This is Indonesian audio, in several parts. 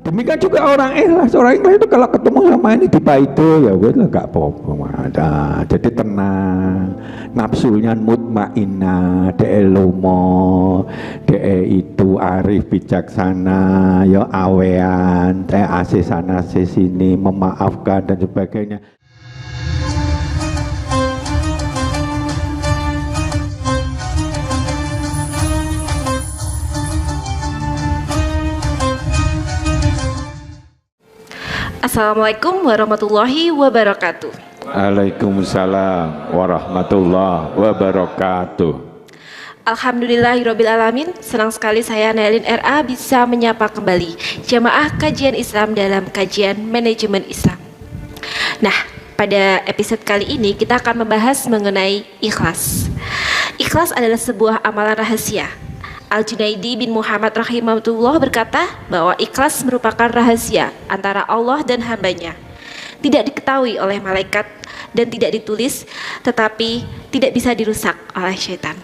Demikian juga orang ikhlas itu kalau ketemu sama ini di itu ya wes lah gak apa-apa ada. Jadi tenang, nafsunya mutmainnah, de lomo, de itu arif bijaksana, ya awean, de ase sana ase sini, memaafkan dan sebagainya. Assalamualaikum warahmatullahi wabarakatuh. Waalaikumsalam warahmatullahi wabarakatuh. Alhamdulillahirabbil alamin. Senang sekali saya Nailin RA bisa menyapa kembali jamaah kajian Islam dalam kajian manajemen Islam. Nah, pada episode kali ini kita akan membahas mengenai ikhlas. Ikhlas adalah sebuah amalan rahasia. Al-Junaidi bin Muhammad rahimahullah berkata bahwa ikhlas merupakan rahasia antara Allah dan hambanya. Tidak diketahui oleh malaikat dan tidak ditulis, tetapi tidak bisa dirusak oleh syaitan.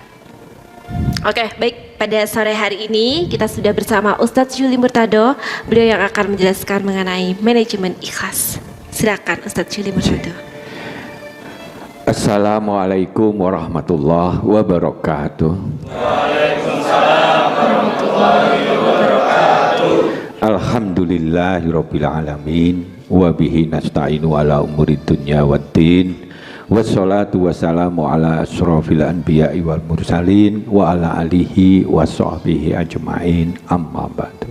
Oke, baik, pada sore hari ini kita sudah bersama Ustadz Juli Murtado. Beliau yang akan menjelaskan mengenai manajemen ikhlas. Silakan Ustadz Juli Murtado. Assalamualaikum warahmatullahi wabarakatuh. Waalaikumsalam warahmatullahi wabarakatuh. Alhamdulillahirabbil alamin wa bihi nasta'inu ala umuri dunya waddin. Wassalatu wassalamu ala asyrafil anbiya'i wal mursalin wa ala alihi wa sahbihi ajma'in, amma ba'du.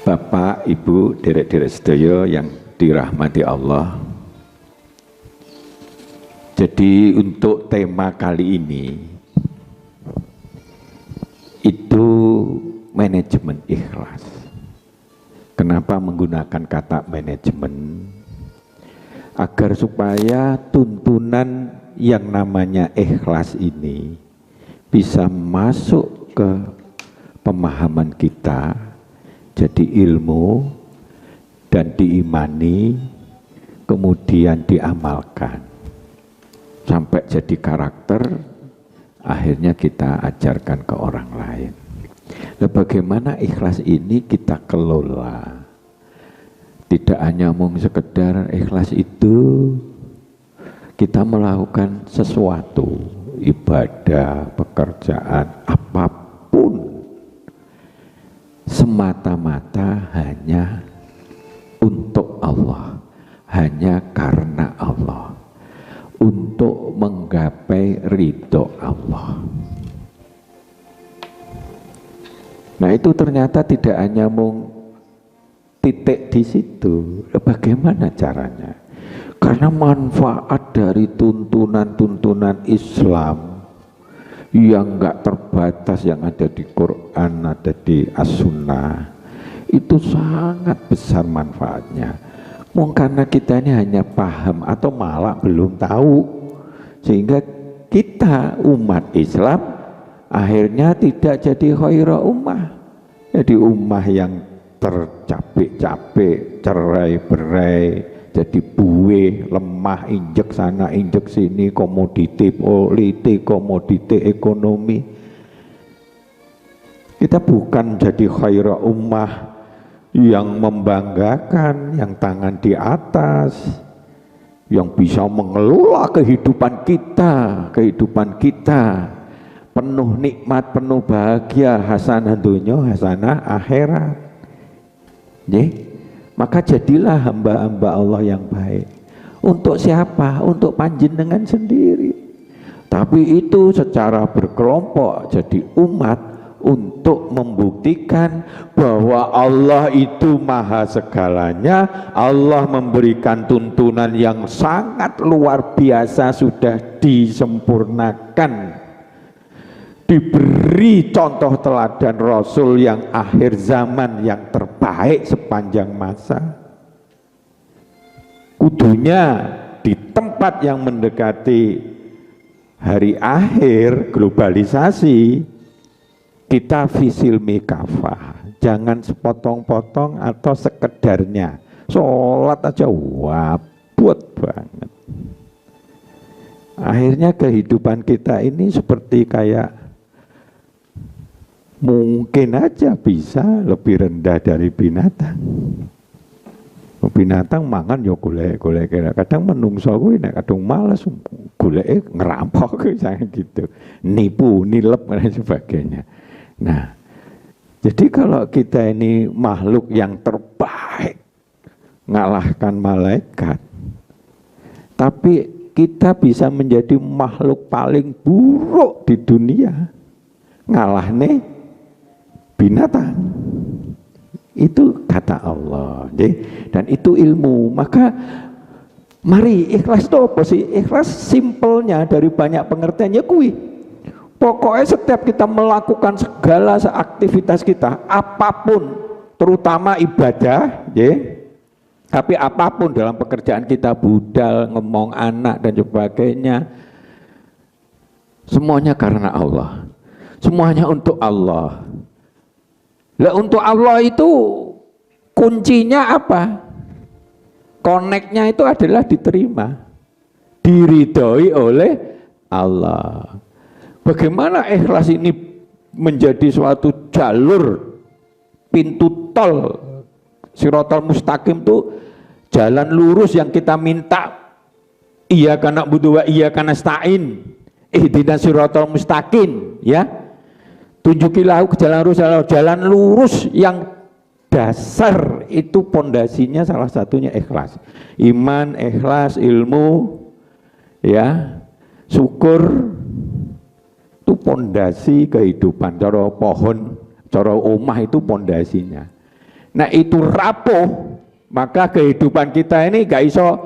Bapak, Ibu, derek-derek sedaya yang dirahmati Allah. Jadi untuk tema kali ini itu manajemen ikhlas. Kenapa menggunakan kata manajemen? Agar supaya tuntunan yang namanya ikhlas ini bisa masuk ke pemahaman kita, jadi ilmu dan diimani, kemudian diamalkan sampai jadi karakter, akhirnya kita ajarkan ke orang lain. Nah, bagaimana ikhlas ini kita kelola? Tidak hanya mau sekedar ikhlas itu kita melakukan sesuatu, ibadah, pekerjaan, apapun semata-mata hanya untuk Allah, hanya karena Allah, untuk menggapai ridho Allah. Nah, itu ternyata tidak hanya mau titik di situ. Bagaimana caranya? Karena manfaat dari tuntunan-tuntunan Islam yang enggak terbatas, yang ada di Quran, ada di As-Sunnah, itu sangat besar manfaatnya. Mungkin karena kita ini hanya paham atau malah belum tahu, sehingga kita umat Islam akhirnya tidak jadi khairah ummah, jadi ummah yang tercapek-capek, cerai-berai, jadi buih, lemah, injek sana, injek sini, komoditi politik, komoditi ekonomi. Kita bukan jadi khairah ummah yang membanggakan, yang tangan di atas, yang bisa mengelola kehidupan kita penuh nikmat, penuh bahagia, hasanah dunya, hasanah akhirat. Maka jadilah hamba-hamba Allah yang baik. Untuk siapa? Untuk panjenengan sendiri. Tapi itu secara berkelompok jadi umat, untuk membuktikan bahwa Allah itu maha segalanya. Allah memberikan tuntunan yang sangat luar biasa, sudah disempurnakan, diberi contoh teladan Rasul yang akhir zaman yang terbaik sepanjang masa. Kudunya di tempat yang mendekati hari akhir globalisasi, kita fisil mikafah, jangan sepotong-potong atau sekedarnya. Sholat aja wabut banget. Akhirnya kehidupan kita ini seperti kayak mungkin aja bisa lebih rendah dari binatang. Binatang mangan ya golek kadang menungso kuwi nek kadung males goleke ngerampok kayak gitu, nipu, nilep dan sebagainya. Nah, jadi kalau kita ini makhluk yang terbaik ngalahkan malaikat, tapi kita bisa menjadi makhluk paling buruk di dunia, ngalahne binatang. Itu kata Allah, dan itu ilmu. Maka mari ikhlas itu apa sih? Ikhlas simpelnya dari banyak pengertiannya kuwi. Pokoknya setiap kita melakukan segala aktivitas kita, apapun, terutama ibadah, tapi apapun dalam pekerjaan kita, budal, ngomong anak dan sebagainya, semuanya karena Allah, semuanya untuk Allah. Lah untuk Allah itu kuncinya apa? Koneknya itu adalah diterima, diridhoi oleh Allah. Bagaimana ikhlas ini menjadi suatu jalur, pintu tol, Shiratal Mustaqim itu jalan lurus yang kita minta. Iyyaka na'budu wa iyyaka nasta'in, ihdinas shiratal mustaqim, ya. Tunjukilah aku jalan lurus yang dasar itu pondasinya salah satunya ikhlas. Iman, ikhlas, ilmu, ya, syukur itu pondasi kehidupan. Cara pohon, cara omah itu pondasinya. Nah itu rapuh, maka kehidupan kita ini gak iso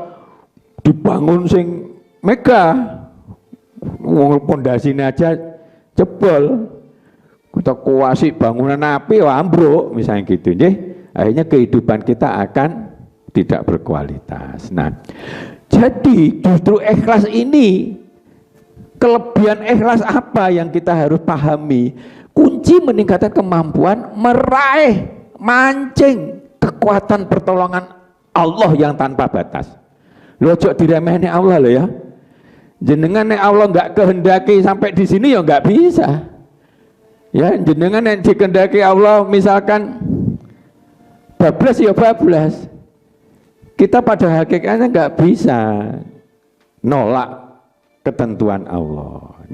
dibangun sing megah. Pondasinya aja jebol. Kita kuasi bangunan api ambruk misalnya gitu, akhirnya kehidupan kita akan tidak berkualitas. Nah, jadi justru ikhlas ini, kelebihan ikhlas apa yang kita harus pahami? Kunci meningkatkan kemampuan meraih, mancing kekuatan pertolongan Allah yang tanpa batas. Lo ojo diremehne Allah lo ya. Jenengan nek Allah nggak kehendaki sampai di sini ya nggak bisa. Ya, jenengan yang dikehendaki Allah misalkan bablas ya bablas. Kita pada hakikatnya nggak bisa nolak ketentuan Allah.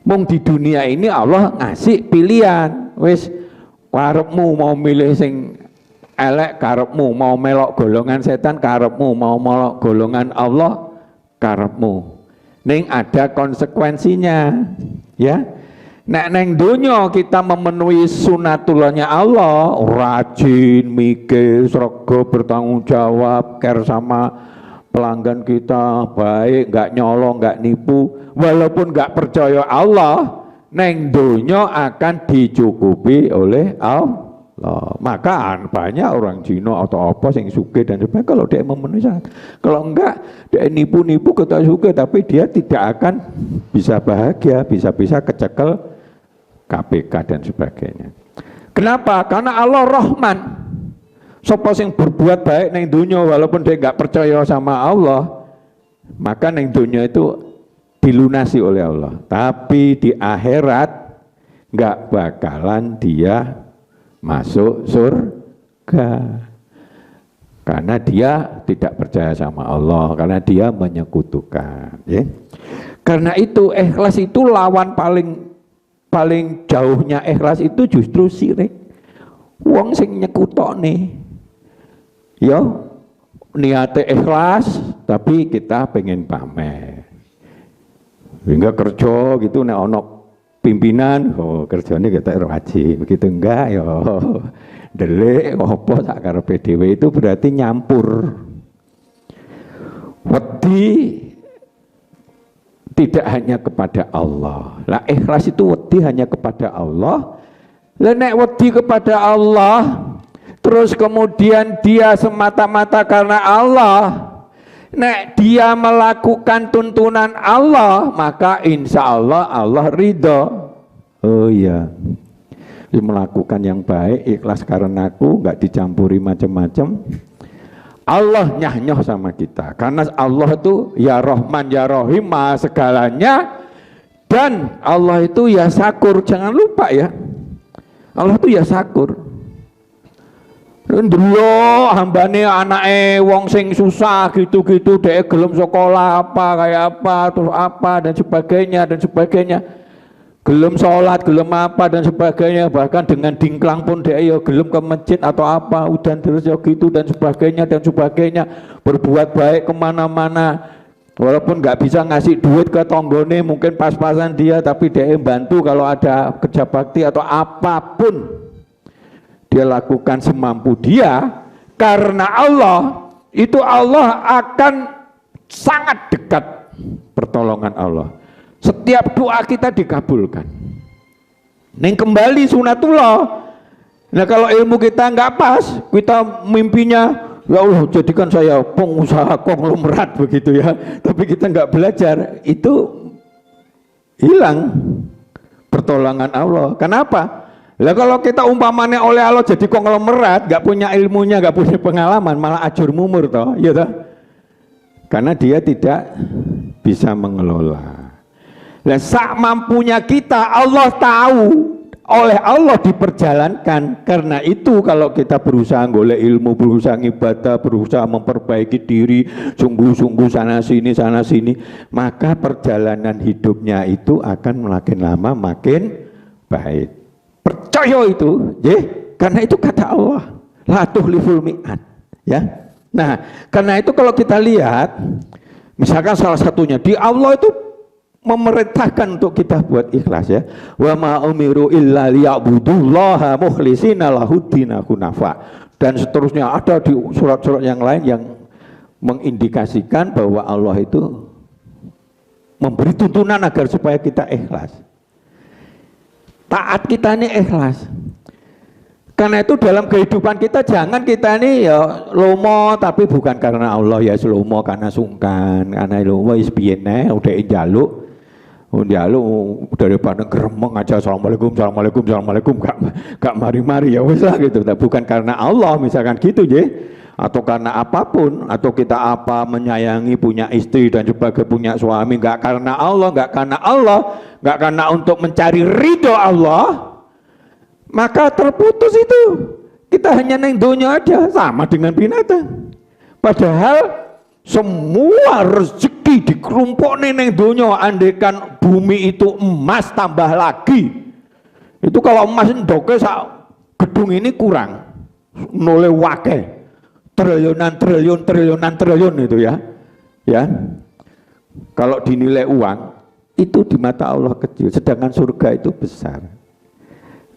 Mung di dunia ini Allah ngasih pilihan. Wis karepmu mau milih sing elek, karepmu mau melok golongan setan, karepmu mau melok golongan Allah, karepmu. Ning ada konsekuensinya, ya. Nek neng dunya kita memenuhi sunatullahnya Allah, rajin, mikir, srega, bertanggung jawab, care sama pelanggan kita, baik, nggak nyolong, nggak nipu, walaupun nggak percaya Allah, neng dunya akan dicukupi oleh Allah. Maka banyak orang Cina atau apa yang sugih dan sebagainya, kalau dia memenuhi syarat. Kalau enggak, dia nipu-nipu kita sugih, tapi dia tidak akan bisa bahagia, bisa-bisa kecekel KPK dan sebagainya. Kenapa? Karena Allah Rahman. Sapa sing berbuat baik neng dunia walaupun dia nggak percaya sama Allah, maka neng dunia itu dilunasi oleh Allah. Tapi di akhirat nggak bakalan dia masuk surga. Karena dia tidak percaya sama Allah, karena dia menyekutukan. Ya. Karena itu ikhlas itu lawan paling jauhnya ikhlas itu justru syirik. Wong sing nyekutokne ya niate ikhlas tapi kita pengen pamer. Hingga kerja gitu nek ono pimpinan, kerjane kita wajib, begitu enggak ya delik apa sak karepe dhewe, itu berarti nyampur. Wedi tidak hanya kepada Allah. Lah ikhlas itu wedi hanya kepada Allah. Lah nek wedi kepada Allah terus kemudian dia semata-mata karena Allah, nek dia melakukan tuntunan Allah, maka insya Allah Allah ridho. Oh iya, dia melakukan yang baik, ikhlas karena aku, nggak dicampuri macam-macam. Allah nyah-nyoh sama kita, karena Allah itu ya Rahman ya Rahim, maha segalanya, dan Allah itu ya Syakur. Jangan lupa ya, Allah itu ya sakur. Ndelok hambane anake wong sing susah gitu-gitu dhek gelem sekolah apa kayak apa terus apa dan sebagainya. Gelem sholat, gelem apa dan sebagainya, bahkan dengan dingklang pun dhek ya gelem ke masjid atau apa, udan terus ya gitu dan sebagainya, berbuat baik kemana-mana. Walaupun nggak bisa ngasih duit ke tonggone, mungkin pas-pasan dia, tapi dia bantu kalau ada kerja bakti atau apapun dia lakukan semampu dia, karena Allah itu Allah akan sangat dekat pertolongan Allah. Setiap doa kita dikabulkan. Neng kembali sunatullah. Nah kalau ilmu kita nggak pas, kita mimpinya ya Allah jadikan saya pengusaha konglomerat begitu ya, tapi kita nggak belajar, itu hilang pertolongan Allah. Kenapa? Lah kalau kita umpamanya oleh Allah jadi konglomerat, nggak punya ilmunya, nggak punya pengalaman, malah ajur mumur toh, ya toh? Karena dia tidak bisa mengelola. Lah sak mampunya kita Allah tahu, oleh Allah diperjalankan. Karena itu kalau kita berusaha golek ilmu, berusaha ibadah, berusaha memperbaiki diri, sungguh-sungguh sana sini, maka perjalanan hidupnya itu akan makin lama makin baik. Percaya itu, ya, karena itu kata Allah, la tuhliful mi'ad, ya. Nah, karena itu kalau kita lihat, misalkan salah satunya di Allah itu memerintahkan untuk kita buat ikhlas ya. Wa ma umiru illa liya'budullaha mukhlishina lahuddina hunafa. Dan seterusnya ada di surat-surat yang lain yang mengindikasikan bahwa Allah itu memberi tuntunan agar supaya kita ikhlas. Taat kita ini ikhlas. Karena itu dalam kehidupan kita jangan kita ini ya lomo tapi bukan karena Allah, ya lomo karena sungkan, karena lomo isbiyene udah njaluk daripada geremeng aja assalamualaikum gak mari-mari ya wis lah gitu. Bukan karena Allah misalkan gitu ya, atau karena apapun, atau kita apa menyayangi punya istri dan sebagainya, punya suami, gak karena Allah, gak karena untuk mencari ridho Allah, maka terputus itu. Kita hanya neng dunia aja, sama dengan binatang. Padahal semua rezeki dikerumpuk neng dunia. Andaikan bumi itu emas tambah lagi, itu kalau emas ndoke sak gedung ini kurang noleh wake triliunan itu ya. Kalau dinilai uang itu di mata Allah kecil, sedangkan surga itu besar.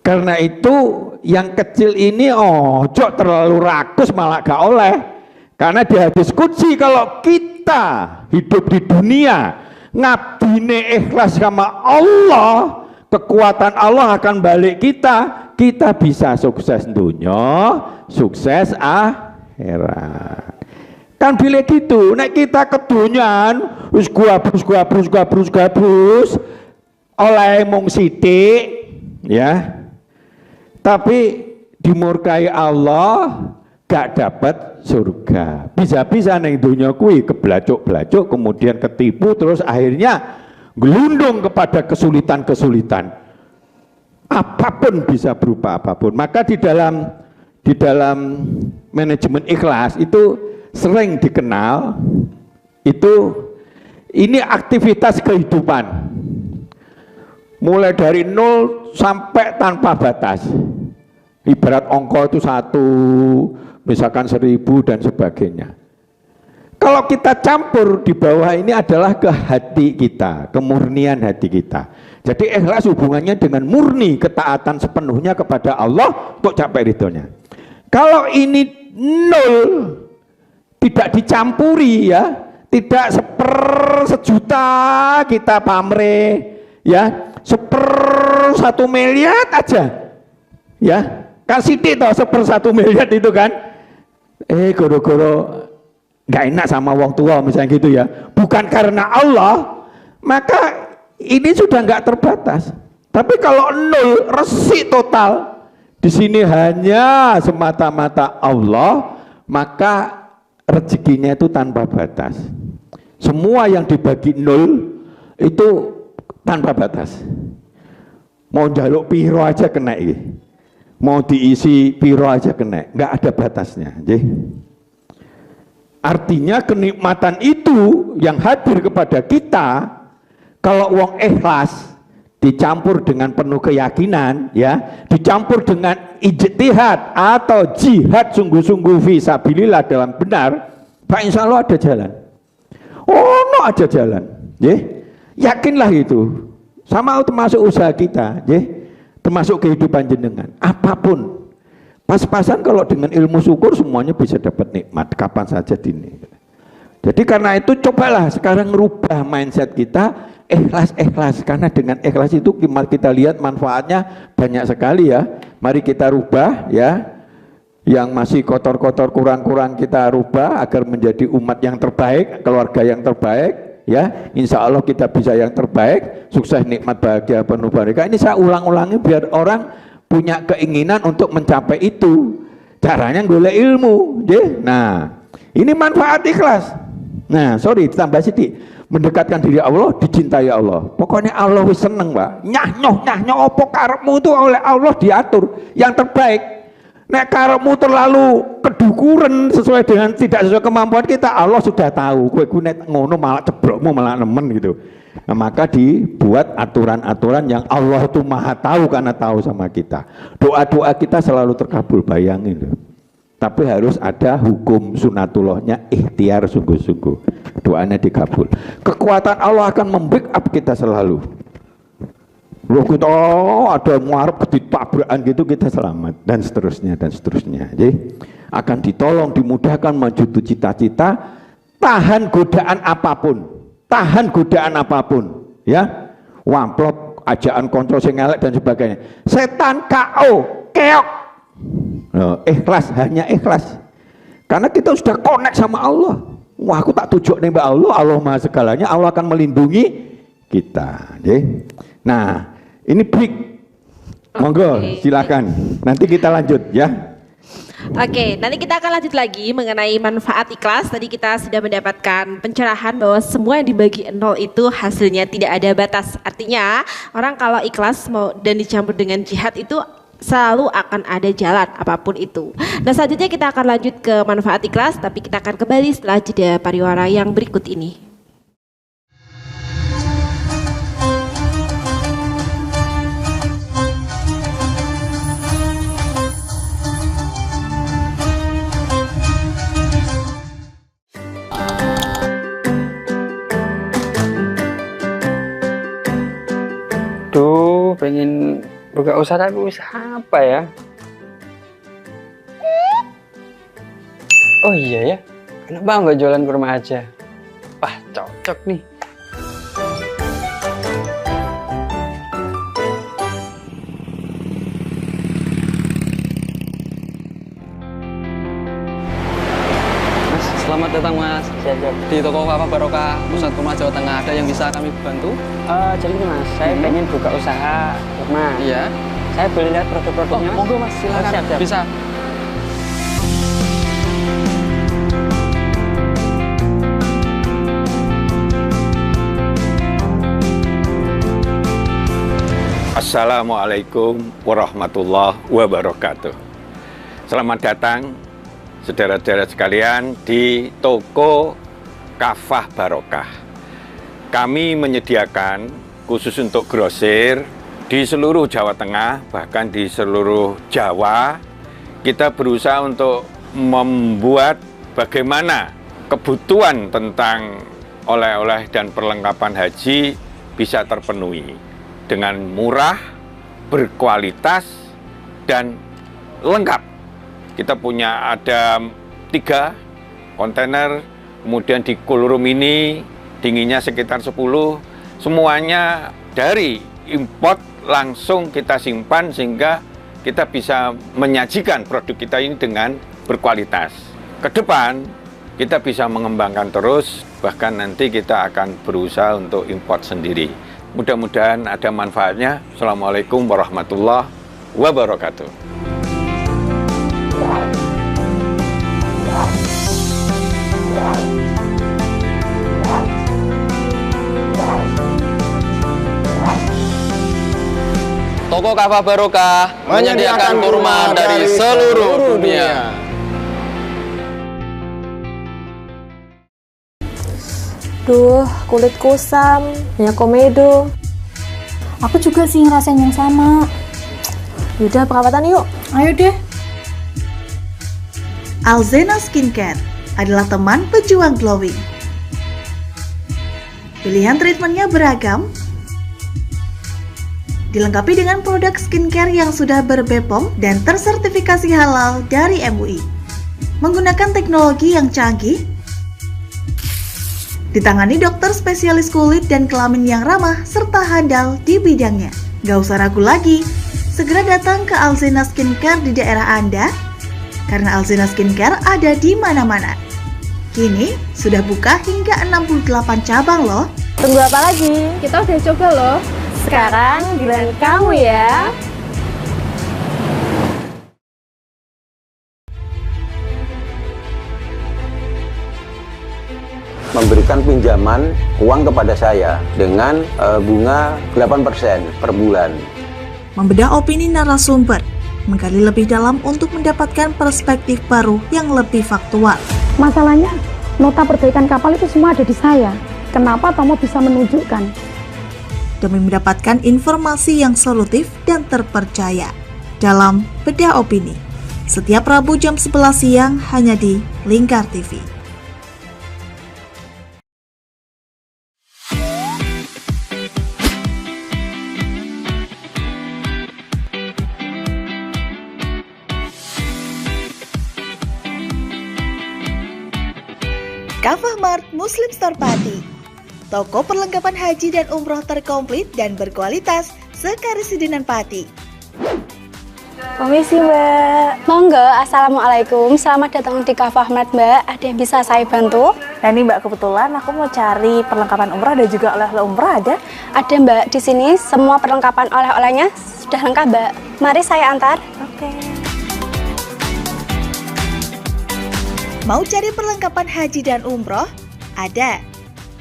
Karena itu yang kecil ini ojo terlalu rakus malah gak oleh. Karena di hadis qudsi kalau kita hidup di dunia ngabdine ikhlas sama Allah, kekuatan Allah akan balik kita bisa sukses dunia, sukses akhirat. Kan bila gitu, nek kita kedunyan wis gabrus oleh mung sithik ya. Tapi dimurkai Allah gak dapat surga. Bisa-bisa neng dunia kuwi keblacuk-blacuk, kemudian ketipu, terus akhirnya gelundung kepada kesulitan-kesulitan. Apapun bisa berupa apapun. Maka di dalam manajemen ikhlas itu sering dikenal itu ini aktivitas kehidupan. Mulai dari 0 sampai tanpa batas. Ibarat angka itu 1, misalkan 1000 dan sebagainya. Kalau kita campur di bawah ini adalah ke hati kita, kemurnian hati kita. Jadi ikhlas hubungannya dengan murni, ketaatan sepenuhnya kepada Allah untuk capai ridhonya. Kalau ini 0, tidak dicampuri ya, tidak sejuta kita pamrih ya, 1 miliar aja ya, kasih toh 1 miliar itu kan goro-goro nggak enak sama wong tua misalnya gitu ya, bukan karena Allah, maka ini sudah nggak terbatas. Tapi kalau 0 resik total, di sini hanya semata-mata Allah, maka rezekinya itu tanpa batas. Semua yang dibagi 0 itu tanpa batas. Mau njaluk piro aja kena ini. Mau diisi piro aja kena, nggak ada batasnya. Artinya kenikmatan itu yang hadir kepada kita, kalau wong ikhlas, dicampur dengan penuh keyakinan, ya, dicampur dengan ijtihad atau jihad sungguh-sungguh fisabilillah dalam benar, Pak insya Allah ada jalan. Oh, no ada jalan. Yakinlah itu. Sama termasuk usaha kita, termasuk kehidupan jenengan, apapun. Pas-pasan kalau dengan ilmu syukur semuanya bisa dapat nikmat kapan saja dini. Jadi karena itu cobalah sekarang merubah mindset kita, ikhlas, karena dengan ikhlas itu kita lihat manfaatnya banyak sekali ya. Mari kita rubah ya. Yang masih kotor-kotor kurang-kurang kita rubah agar menjadi umat yang terbaik, keluarga yang terbaik. Ya, insya Allah kita bisa yang terbaik, sukses, nikmat, bahagia, penuh barokah. Ini saya ulang-ulangi biar orang punya keinginan untuk mencapai itu. Caranya golek ilmu, Nah, ini manfaat ikhlas. Nah, ditambah sedikit, mendekatkan diri Allah, dicintai Allah. Pokoknya Allah wis seneng, Pak. Nyah opo karepmu itu oleh Allah diatur yang terbaik. Nek karepmu terlalu kedukuran sesuai dengan tidak sesuai kemampuan kita, Allah sudah tahu. Kowe nek ngono malah ceblokmu malah nemen gitu. Nah, maka dibuat aturan-aturan yang Allah itu maha tahu karena tahu sama kita. Doa-doa kita selalu terkabul, bayangin loh. Tapi harus ada hukum sunatullahnya, ikhtiar sungguh-sungguh. Doanya dikabul. Kekuatan Allah akan membackup kita selalu. Loh kita ada muarab ditabrakan gitu kita selamat dan seterusnya. Jadi akan ditolong, dimudahkan maju cita-cita, tahan godaan apapun, ya. Wamplop, ajaan kontrol sing elek dan sebagainya. Setan KO, keok. Ikhlas, hanya ikhlas. Karena kita sudah connect sama Allah. Wah, aku tak tujuk nih Mbak Allah, Allah Maha segalanya, Allah akan melindungi kita. Nah, ini break. Monggo, silakan. Nanti kita lanjut ya. Oke, nanti kita akan lanjut lagi mengenai manfaat ikhlas. Tadi kita sudah mendapatkan pencerahan bahwa semua yang dibagi 0 itu hasilnya tidak ada batas. Artinya, orang kalau ikhlas mau dan dicampur dengan jihad itu selalu akan ada jalan apapun itu. Nah, selanjutnya kita akan lanjut ke manfaat ikhlas, tapi kita akan kembali setelah jeda pariwara yang berikut ini. Duh, pengen buka usaha tapi usaha apa ya? Oh iya ya, kenapa nggak jualan kurma aja? Wah, cocok nih. Mas, selamat datang Mas. Siap. Di toko Papa Barokah Pusat Kurma Jawa Tengah, ada yang bisa kami bantu? Jadi ini Mas, saya pengen buka usaha kurma. Iya. Saya boleh lihat produk-produknya? Oh, monggo Mas, silakan. Siap. Bisa. Assalamualaikum warahmatullahi wabarakatuh. Selamat datang saudara-saudara sekalian di toko Kafah Barokah. Kami menyediakan khusus untuk grosir di seluruh Jawa Tengah, bahkan di seluruh Jawa. Kita berusaha untuk membuat bagaimana kebutuhan tentang oleh-oleh dan perlengkapan haji bisa terpenuhi dengan murah, berkualitas, dan lengkap. Kita punya ada 3 kontainer, kemudian di cool room ini dinginnya sekitar 10, semuanya dari import langsung kita simpan sehingga kita bisa menyajikan produk kita ini dengan berkualitas. Ke depan kita bisa mengembangkan terus, bahkan nanti kita akan berusaha untuk import sendiri. Mudah-mudahan ada manfaatnya. Assalamualaikum warahmatullahi wabarakatuh. Toko Toko Kafah Barokah menyediakan kurma dari seluruh dunia. Duh, kulit kusam, banyak komedo. Aku juga sih ngerasain yang sama. Yaudah, perawatan yuk. Ayo deh. Alzena Skincare adalah teman pejuang glowing. Pilihan treatmentnya beragam, dilengkapi dengan produk skincare yang sudah ber-BPOM dan tersertifikasi halal dari MUI. Menggunakan teknologi yang canggih, ditangani dokter spesialis kulit dan kelamin yang ramah serta handal di bidangnya. Gak usah ragu lagi, segera datang ke Alzena Skincare di daerah Anda, karena Alzena Skincare ada di mana-mana. Kini sudah buka hingga 68 cabang loh. Tunggu apa lagi? Kita udah coba loh. Sekarang giliran kamu ya. Memberikan pinjaman uang kepada saya dengan bunga 8% per bulan. Membedah opini narasumber, menggali lebih dalam untuk mendapatkan perspektif baru yang lebih faktual. Masalahnya, nota perbaikan kapal itu semua ada di saya. Kenapa Tomo bisa menunjukkan? Demi mendapatkan informasi yang solutif dan terpercaya dalam Bedah Opini. Setiap Rabu jam 11 siang hanya di Lingkar TV. Kafah Mart Muslim Store Pati, toko perlengkapan haji dan umroh terkomplit dan berkualitas sekarisidenan Pati. Permisi Mbak. Monggo, Assalamualaikum. Selamat datang di Kafah Mart Mbak. Ada yang bisa saya bantu? Nah ini Mbak, kebetulan aku mau cari perlengkapan umroh dan juga oleh-oleh umroh ada? Ada Mbak, di sini semua perlengkapan oleh-olehnya sudah lengkap Mbak. Mari saya antar. Oke. Mau cari perlengkapan haji dan umroh? Ada.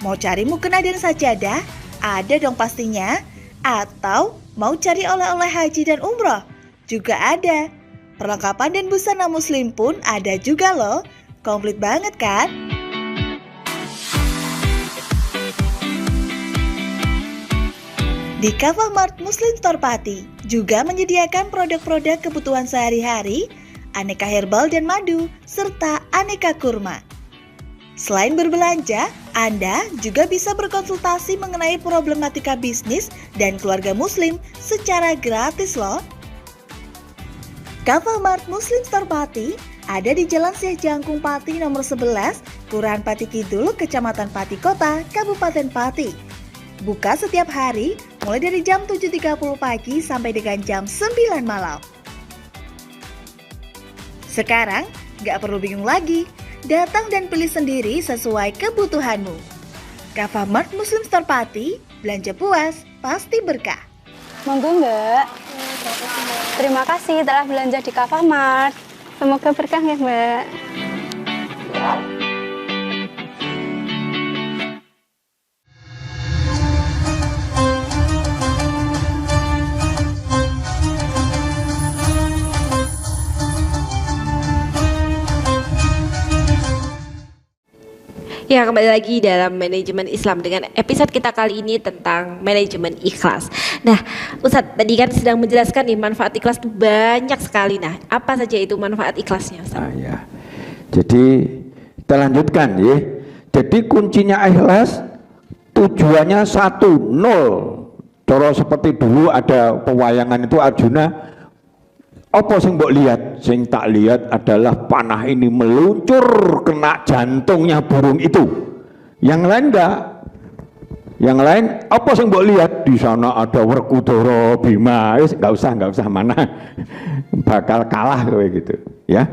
Mau cari mukena dan sajadah? Ada dong pastinya. Atau mau cari oleh-oleh haji dan umroh? Juga ada. Perlengkapan dan busana muslim pun ada juga loh. Komplit banget kan? Di Kafah Mart Muslim Store Pati juga menyediakan produk-produk kebutuhan sehari-hari, aneka herbal dan madu, serta aneka kurma. Selain berbelanja, Anda juga bisa berkonsultasi mengenai problematika bisnis dan keluarga muslim secara gratis loh. Kafah Mart Muslim Store Pati ada di Jalan Syekh Jangkung Pati nomor 11, Kelurahan Pati Kidul, Kecamatan Pati Kota, Kabupaten Pati. Buka setiap hari mulai dari jam 7.30 pagi sampai dengan jam 9 malam. Sekarang, gak perlu bingung lagi, datang dan pilih sendiri sesuai kebutuhanmu. Kafah Mart Muslim Store Pati, belanja puas, pasti berkah. Monggo Mbak. Terima kasih telah belanja di Kafah Mart. Semoga berkah ya Mbak. Ya, kembali lagi dalam manajemen Islam dengan episode kita kali ini tentang manajemen ikhlas. Nah, Ustadz tadi kan sedang menjelaskan nih manfaat ikhlas itu banyak sekali. Nah, apa saja itu manfaat ikhlasnya, Ustadz? Ya. Jadi kita lanjutkan ya. Jadi kuncinya ikhlas tujuannya 1, 0. Cara seperti dulu ada pewayangan itu Arjuna. Apa sing mbok lihat? Sing tak lihat adalah panah ini meluncur kena jantungnya burung itu. Yang lain enggak. Yang lain apa sing mbok lihat? Di sana ada Werkudara, Bima. Enggak usah mana. Bakal kalah kowe gitu, ya.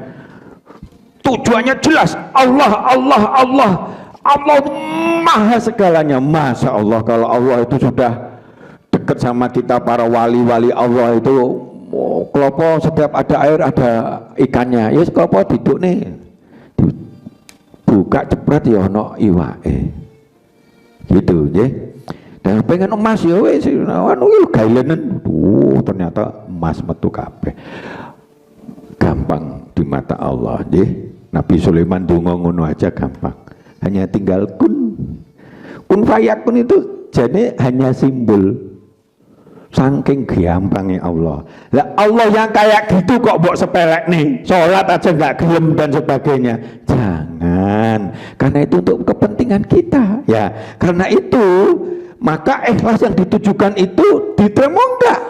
Tujuannya jelas. Allah maha segalanya. Masya Allah, kalau Allah itu sudah dekat sama kita, para wali-wali Allah itu. Oh, kelopo setiap ada air ada ikannya. Ya kelopo duduk nih. Buka cepret ya ono iwake. Gitu nggih. Dan pengen emas ya wis anu gailenan ternyata emas metu kabeh. Gampang di mata Allah, nggih. Nabi Sulaiman donga ngono aja gampang. Hanya tinggal kun fayakun itu jadi hanya simbol. Saking gampangnya Allah. Lah Allah yang kayak gitu kok mbok sepelek nih, sholat aja nggak gelem dan sebagainya. Jangan, karena itu untuk kepentingan kita ya. Karena itu maka ikhlas yang ditujukan itu diterima enggak?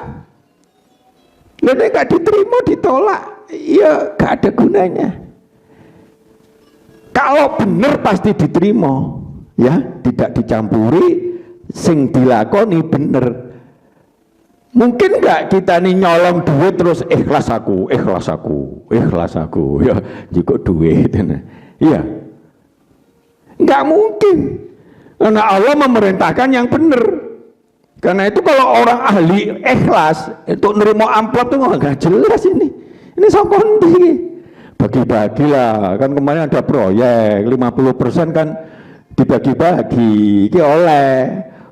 Lalu enggak diterima ditolak, ya enggak ada gunanya. Kalau benar pasti diterima, ya tidak dicampuri, sing dilakoni bener. Mungkin enggak kita nih nyolong duit terus ikhlas aku ya jika duit iya enggak mungkin, karena Allah memerintahkan yang benar. Karena itu kalau orang ahli ikhlas itu nerima amplop itu enggak jelas ini sokondi bagi-bagilah. Kan kemarin ada proyek 50% kan dibagi-bagi ki oleh.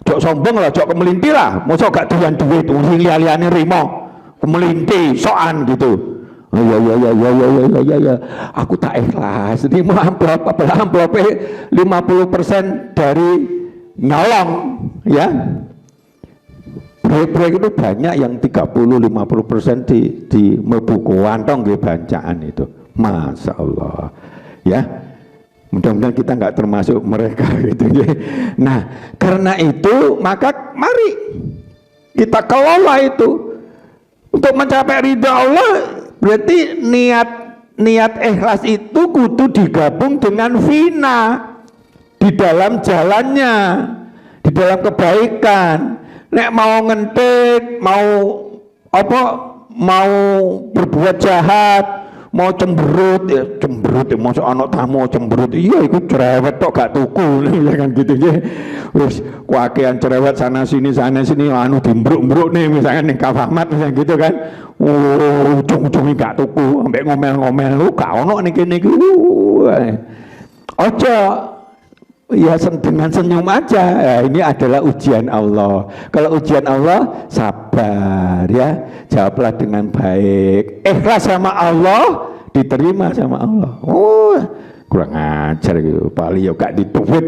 Jok sombong lah, jok kemelinti lah, masa gak doyan duit, sing liya-liyane rimo, kemelinti, soan gitu. Ya, aku tak ikhlas. Ini mau amplop 50% dari nyolong, ya. Proyek-proyek itu banyak yang 30-50% di mebuku wantong gitu bacaan itu. Masya Allah, ya. Mudah-mudahan kita nggak termasuk mereka gitu ya. Nah, karena itu maka mari kita kelola itu untuk mencapai ridha Allah. Berarti niat ikhlas itu kudu digabung dengan fina di dalam jalannya, di dalam kebaikan. Nek mau ngentit, mau berbuat jahat, mau cemberut ya masuk anak tamu cemberut, iya ikut cerewet tok gak tuku ya kan gitu ya. Wis kuakean cerewet sana sini anu dimbruk-mbruk nih misalnya nih Kafamat misalnya gitu kan. Ujung-ujungnya gak tuku sampai ngomel-ngomel lu gak ono nih kene iki. Ojo ya dengan senyum aja. Ya, ini adalah ujian Allah. Kalau ujian Allah sabar ya, jawablah dengan baik, ikhlas sama Allah, diterima sama Allah. Kurang ajar gitu, paling ya gak dituwit.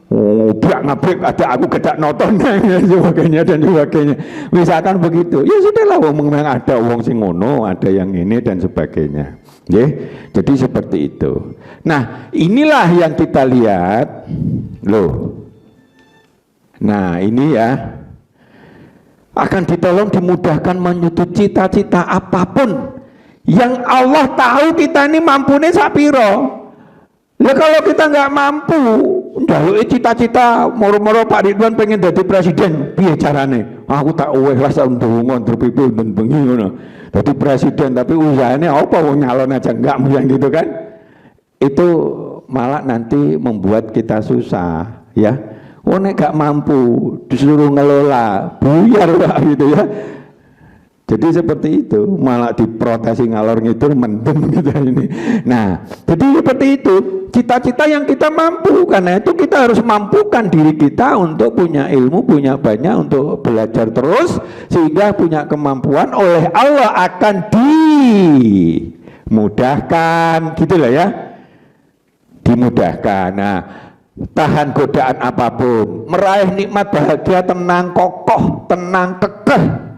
Ngabrik ada aku kedak nonton dan sebagainya. Misalkan begitu, ya sudahlah, memang ada wong sing ngono, ada yang ini dan sebagainya. Jadi seperti itu. Nah, inilah yang kita lihat loh. Nah, ini ya akan ditolong dimudahkan menyusun cita-cita apapun yang Allah tahu kita ini mampune sapiro. Lah kalau kita nggak mampu, njaluk cita-cita moro-moro Pak Ridwan pengen jadi presiden, piye carane? Aku tak ikhlas ndonga ndrepipi ben bengi ngono. Jadi presiden tapi usahanya apa wong nyalon aja enggak yang gitu kan? Itu malah nanti membuat kita susah ya. Nek gak mampu disuruh ngelola buyar Pak gitu ya. Jadi seperti itu, malah diprotesi ngalor ngidul mendem gitu ini. Nah, jadi seperti itu, cita-cita yang kita mampu, karena itu kita harus mampukan diri kita untuk punya ilmu, punya banyak, untuk belajar terus, sehingga punya kemampuan oleh Allah akan dimudahkan, gitu lah ya. Dimudahkan. Nah, tahan godaan apapun, meraih nikmat bahagia, tenang, kokoh, tenang, kekeh.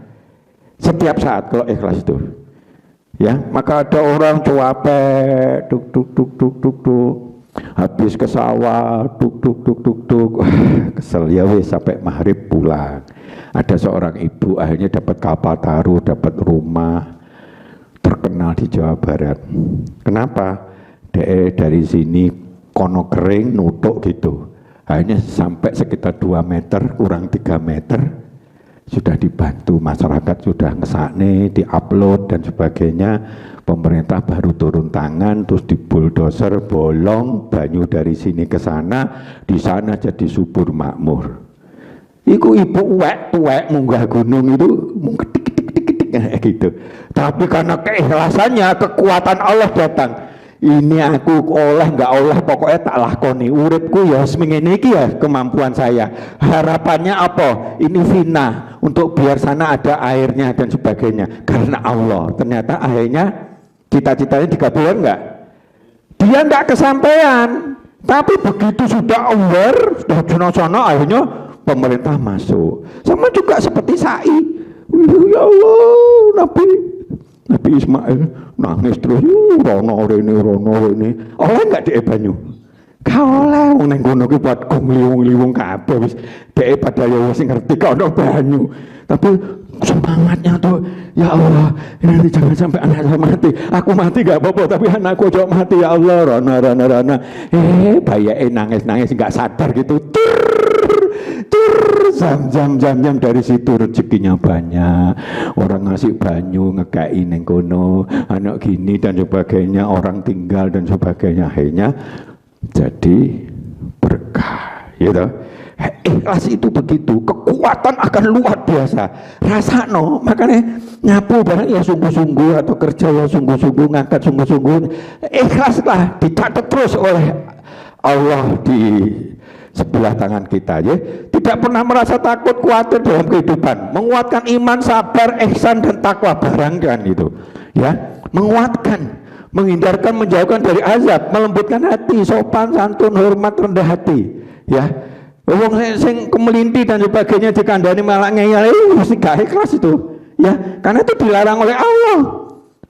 Setiap saat kalau ikhlas itu ya, maka ada orang cuape duk habis ke sawah duk kesel ya wes sampai maghrib pulang. Ada seorang ibu akhirnya dapat kapal taruh, dapat rumah terkenal di Jawa Barat. Kenapa? Dari sini kono kering nutuk gitu, akhirnya sampai sekitar 2 meter kurang 3 meter sudah dibantu masyarakat, sudah ngesakne, diupload dan sebagainya. Pemerintah baru turun tangan, terus di bulldozer bolong banyu dari sini ke sana, di sana jadi subur makmur. Iku ibu tuwek munggah gunung itu ketik gitu. Tapi karena keikhlasannya, kekuatan Allah datang. Ini aku oleh nggak oleh pokoknya tak lakoni. Uripku ya seminggu iki ya kemampuan saya. Harapannya apa? Ini fina untuk biar sana ada airnya dan sebagainya. Karena Allah. Ternyata akhirnya cita-citanya dikabulkan nggak? Dia nggak kesampaian. Tapi begitu sudah aware, sudah sono-sono, akhirnya pemerintah masuk. Sama juga seperti Sa'i. Ya Allah, Nabi Ismail nangis terus, rono rene. Oleh nggak dek banyu? Kau oleh, wong neng kono ki buat liwung kabeh wis dek pada ya wis ngerti kok ono banyu. Tapi semangatnya tuh, ya Allah, nanti jangan sampai anak saya mati. Aku mati gak apa-apa, tapi anakku jangan mati ya Allah. Rana. Bayae nangis nggak sadar gitu. Jam dari situ rezekinya banyak. Orang ngasih banyu, ngekai neng kono, anak gini dan sebagainya, orang tinggal dan sebagainya. Akhirnya jadi berkah, gitu. Ikhlas itu begitu, kekuatan akan luar biasa. Rasano, makanya nyapu barang ya sungguh-sungguh, atau kerja ya sungguh-sungguh, ngangkat sungguh-sungguh. Ikhlaslah dicatat terus oleh Allah di sebelah tangan kita, ya. Tidak pernah merasa takut, khawatir dalam kehidupan. Menguatkan iman, sabar, ihsan dan takwa, barangkan itu, ya. Menguatkan, menghindarkan, menjauhkan dari azab, melembutkan hati, sopan, santun, hormat, rendah hati, ya. Wong sing kemelinti dan sebagainya dikandani malah ngeyel, mesti gak ikhlas itu, ya. Karena itu dilarang oleh Allah.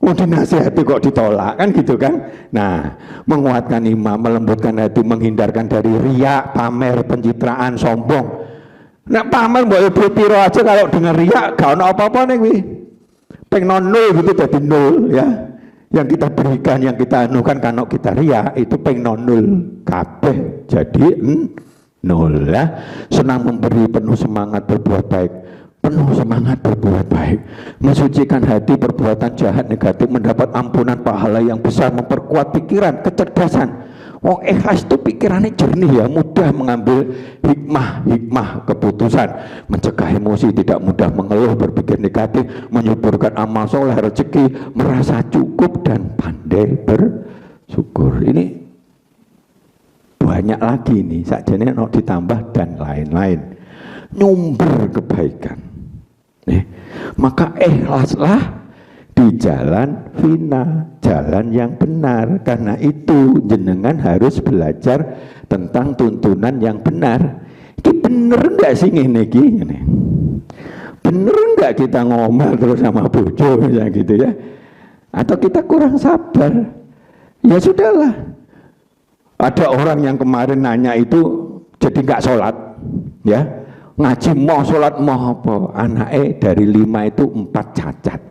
Mau dinasihati kok ditolak, kan gitu kan. Nah, menguatkan iman, melembutkan hati, menghindarkan dari riak, pamer, pencitraan, sombong. Nah, pamer boleh piro aja, kalau dengan riak gak ono apa-apa nih. Pengen nol gitu jadi nol, ya. Yang kita berikan, yang kita anukan, kalau kita riak itu pengen nol kabeh jadi nol, ya. Senang memberi, penuh semangat berbuat baik, penuh semangat berbuat baik, mensucikan hati, perbuatan jahat negatif, mendapat ampunan pahala yang besar, memperkuat pikiran, kecerdasan. Wong ikhlas itu pikirannya jernih, ya, mudah mengambil hikmah keputusan, mencegah emosi, tidak mudah mengeluh, berpikir negatif, menyuburkan amal soleh, rezeki, merasa cukup dan pandai bersyukur. Ini banyak lagi nih, sakjane no ditambah dan lain-lain. Nyumber kebaikan. Maka ikhlaslah di jalan fina, jalan yang benar. Karena itu jenengan harus belajar tentang tuntunan yang benar. Ini bener enggak sih ngene iki? Bener enggak kita ngomel terus sama bojo ya gitu, ya? Atau kita kurang sabar? Ya sudahlah. Ada orang yang kemarin nanya itu jadi nggak sholat, ya, ngaji mau sholat mau apa, anaknya dari 5 itu 4 cacat.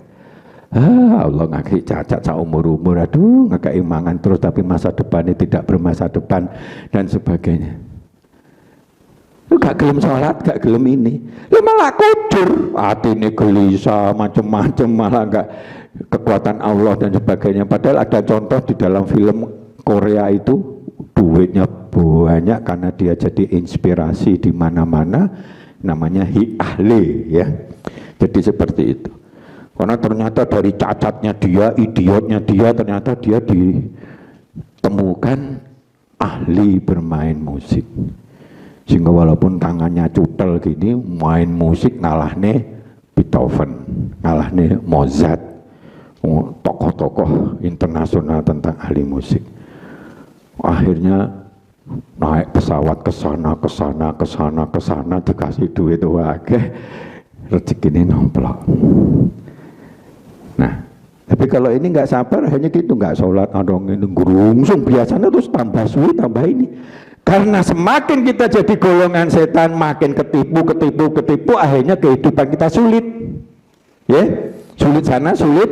Allah ngakei cacat seumur-umur, aduh ngakei mangan terus tapi masa depannya tidak bermasa depan dan sebagainya. Lu gak gelem sholat, gak gelem ini, lu malah kudur, hati ini gelisah macam-macam, malah gak kekuatan Allah dan sebagainya. Padahal ada contoh di dalam film Korea itu, duitnya banyak karena dia jadi inspirasi di mana-mana, namanya Hi Ahli, ya. Jadi seperti itu. Karena ternyata dari cacatnya dia, idiotnya dia, ternyata dia ditemukan ahli bermain musik. Sehingga walaupun tangannya cutel gini, main musik ngalahne Beethoven, ngalahne Mozart, tokoh-tokoh internasional tentang ahli musik. Akhirnya naik pesawat ke sana, dikasih duit wae, rezekine nomplok. Nah, tapi kalau ini nggak sabar, hanya gitu, nggak sholat, adong ini gerungsung, biasanya terus tambah suwi, tambah ini. Karena semakin kita jadi golongan setan, makin ketipu, akhirnya kehidupan kita sulit, ya, sulit sana, sulit